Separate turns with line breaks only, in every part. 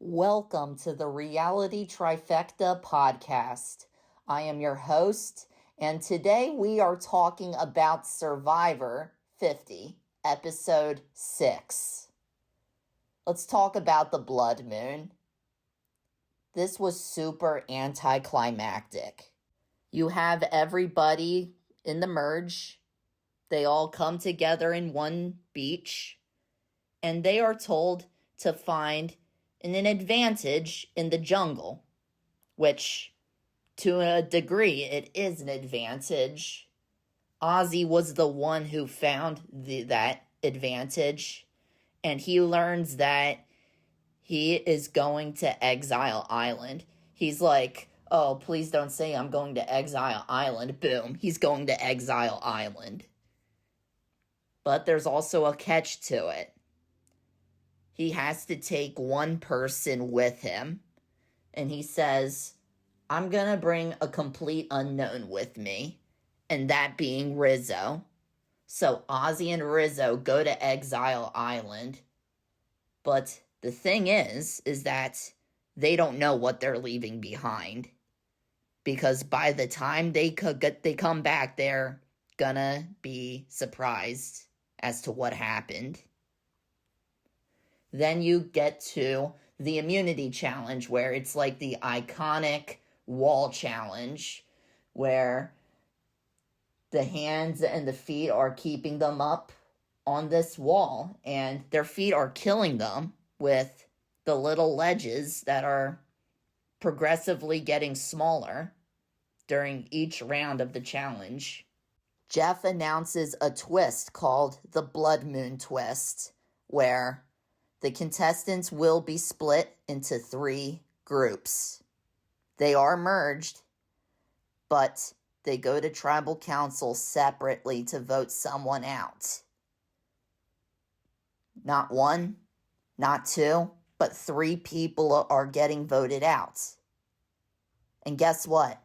Welcome to the Reality Trifecta podcast. I am your host, and today we are talking about Survivor 50, episode 6. Let's talk about the blood moon. This was super anticlimactic. You have everybody in the merge. They all come together in one beach, and they are told to find an advantage in the jungle, which to a degree it is an advantage. Ozzy was the one who found that advantage, and he learns that he is going to Exile Island. He's like, oh, please don't say I'm going to Exile Island. Boom, he's going to Exile Island. But there's also a catch to it. He has to take one person with him. And he says, I'm going to bring a complete unknown with me. And that being Rizzo. So Ozzy and Rizzo go to Exile Island. But the thing is that they don't know what they're leaving behind. Because by the time they come back, they're gonna be surprised as to what happened. Then you get to the immunity challenge, where it's like the iconic wall challenge, where the hands and the feet are keeping them up on this wall, and their feet are killing them with the little ledges that are progressively getting smaller during each round of the challenge. Jeff announces a twist called the Blood Moon Twist, where the contestants will be split into 3 groups. They are merged, but they go to tribal council separately to vote someone out. Not 1, not 2, but 3 people are getting voted out. And guess what?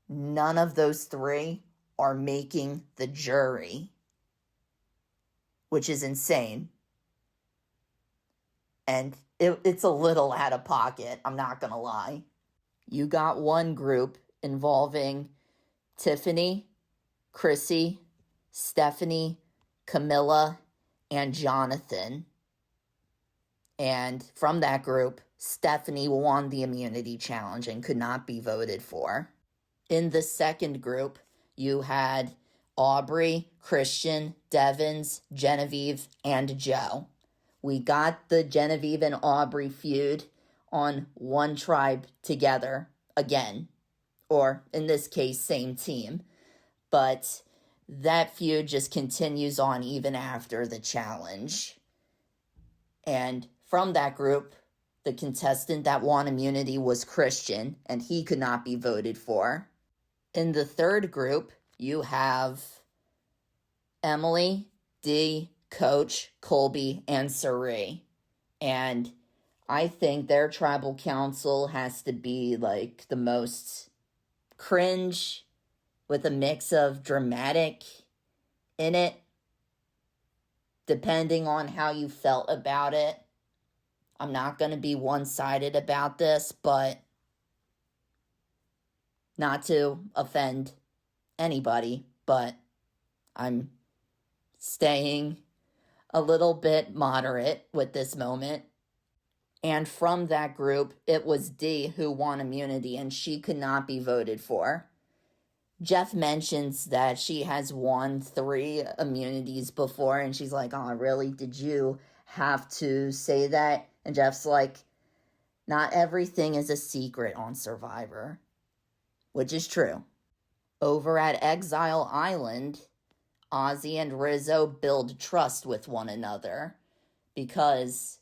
None of those 3 are making the jury, which is insane. And it's a little out of pocket, I'm not going to lie. You got one group involving Tiffany, Chrissy, Stephanie, Camilla, and Jonathan. And from that group, Stephanie won the immunity challenge and could not be voted for. In the second group, you had Aubrey, Christian, Devins, Genevieve, and Joe. We got the Genevieve and Aubrey feud on one tribe together again, or in this case, same team. But that feud just continues on even after the challenge. And from that group, the contestant that won immunity was Christian, and he could not be voted for. In the third group, you have Emily, Dee, Coach, Colby, and Sari. And I think their tribal council has to be like the most cringe with a mix of dramatic in it, depending on how you felt about it. I'm not going to be one-sided about this, but not to offend anybody, but I'm staying a little bit moderate with this moment. And from that group, it was Dee who won immunity, and she could not be voted for. Jeff mentions that she has won 3 immunities before, and she's like, oh, really? Did you have to say that? And Jeff's like, not everything is a secret on Survivor, which is true. Over at Exile Island, Ozzy and Rizzo build trust with one another because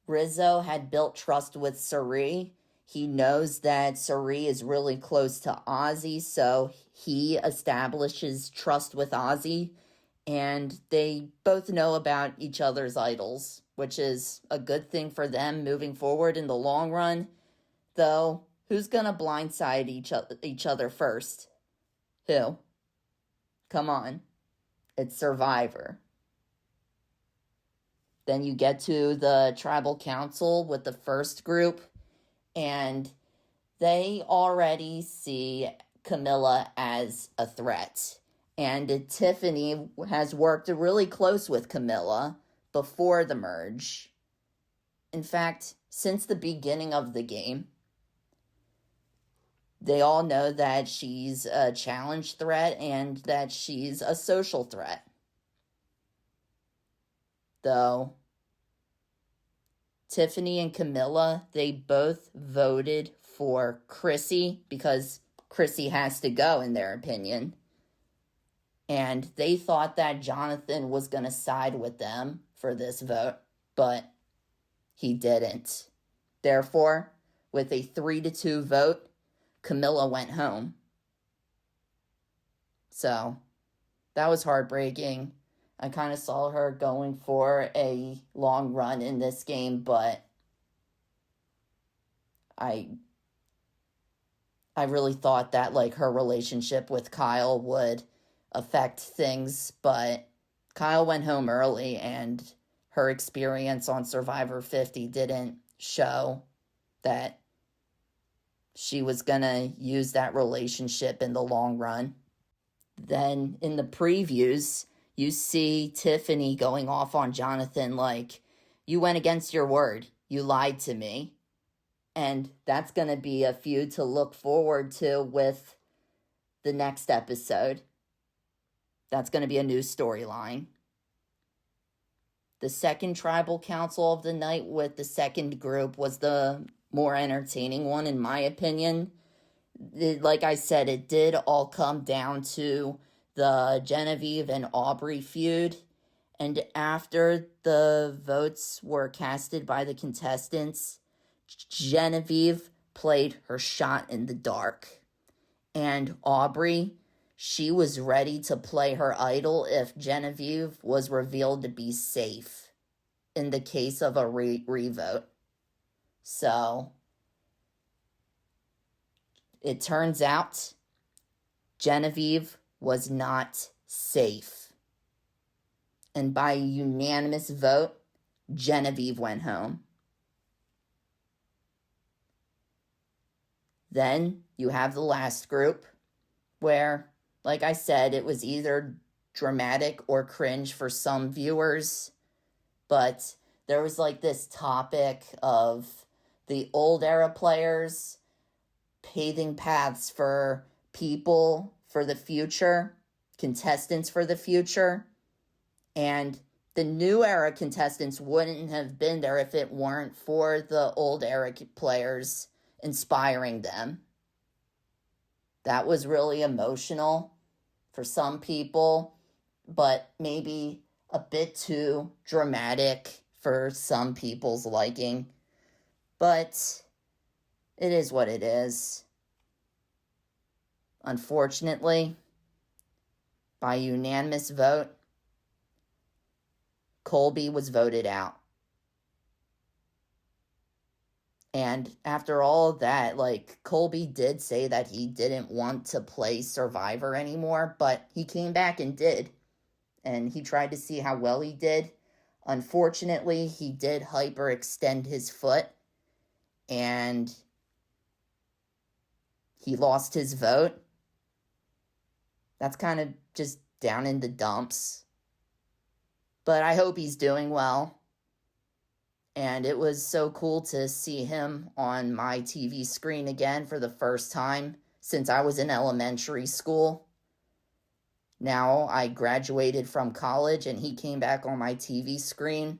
Rizzo had built trust with Sari. He knows that Sari is really close to Ozzy, so he establishes trust with Ozzy, and they both know about each other's idols, which is a good thing for them moving forward in the long run. Though, who's gonna blindside each other first? Who? Come on. It's Survivor. Then you get to the tribal council with the first group, and they already see Camilla as a threat. And Tiffany has worked really close with Camilla before the merge. In fact, since the beginning of the game, they all know that she's a challenge threat and that she's a social threat. Though Tiffany and Camilla, they both voted for Chrissy because Chrissy has to go, in their opinion. And they thought that Jonathan was going to side with them for this vote, but he didn't. Therefore, with a 3-2 vote, Camilla went home. So, that was heartbreaking. I kind of saw her going for a long run in this game, but I really thought that like her relationship with Kyle would affect things, but Kyle went home early and her experience on Survivor 50 didn't show that she was gonna use that relationship in the long run. Then in the previews, you see Tiffany going off on Jonathan like, you went against your word. You lied to me. And that's going to be a feud to look forward to with the next episode. That's going to be a new storyline. The second tribal council of the night with the second group was the more entertaining one, in my opinion. Like I said, it did all come down to the Genevieve and Aubrey feud. And after the votes were casted by the contestants, Genevieve played her shot in the dark. And Aubrey, she was ready to play her idol if Genevieve was revealed to be safe in the case of a revote. So, it turns out Genevieve was not safe. And by unanimous vote, Genevieve went home. Then you have the last group where, like I said, it was either dramatic or cringe for some viewers. But there was like this topic of the old era players paving paths for people for the future, contestants for the future. And the new era contestants wouldn't have been there if it weren't for the old era players inspiring them. That was really emotional for some people, but maybe a bit too dramatic for some people's liking. But it is what it is. Unfortunately, by unanimous vote, Colby was voted out. And after all of that, like, Colby did say that he didn't want to play Survivor anymore, but he came back and did. And he tried to see how well he did. Unfortunately, he did hyperextend his foot, and he lost his vote. That's kind of just down in the dumps. But I hope he's doing well. And it was so cool to see him on my TV screen again for the first time since I was in elementary school. Now I graduated from college and he came back on my TV screen.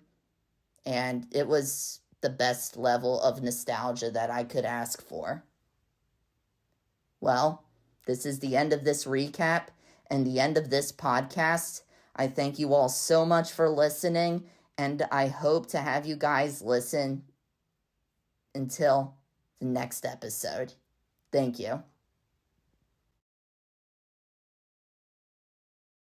And it was the best level of nostalgia that I could ask for. Well, this is the end of this recap and the end of this podcast. I thank you all so much for listening, and I hope to have you guys listen until the next episode. Thank you.